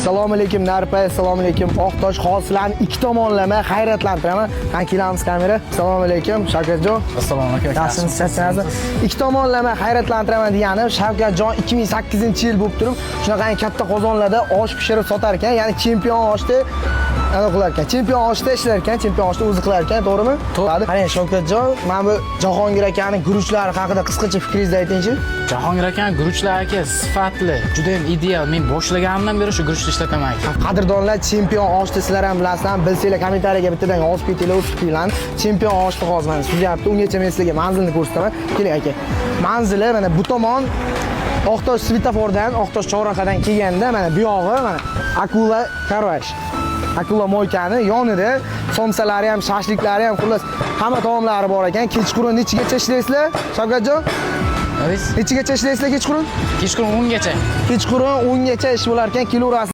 Assalomu alaykum Narpa, assalomu alaykum Oqtosh hosilani ikki tomonlama hayratlantiraman. Qani kelamiz kamera. Assalomu alaykum Shavkatjon. Assalomu alaykum. Yaxshimisiz, charchamaysiz? Ikki tomonlama hayratlantiraman deganim Shavkatjon 2008-yil bo'lib turib, shunaqangi katta qozonlarda osh pishirib sotar ekan, ya'ni chempion oshni ana qilar ekan. Chempion oshda ishlar ekan, chempion oshni o'zi qilar ekan, to'g'rimi? To'g'ri. Qarang Shavkatjon, mana bu Jahongir akaning guruchlari haqida qisqacha fikringizni aytingchi. Jahongir aka guruchlar aka sifatli, juda ham ideal. Men boshlaganimdan beri shu guruchni ishlataman. Qadrdonlar, chempion oshni sizlar ham bilasizlar, bilsanglar kommentariyaga bittadan yozib ketinglar, o'z fikringlarni. Chempion oshni hozir mana suzyapti. Ungacha men sizlarga manzilni ko'rsataman. Keling aka. Manzili mana bu tomon Oqtosh svetofordan, Oqtosh chorrahadan kelganda mana bu yog'i mana Akula Karvash. Akula moykani yonida somsalari ham, shashliklari ham, xullas hamma taomlari bor ekan. Kechqurun nechigacha ishlaysizlar? Shavkatjon? Nechigacha ishlaysizlar kechqurun? Kechqurun 10 gacha. Kechqurun 10 gacha ish bo'lar ekan, kelaverasiz.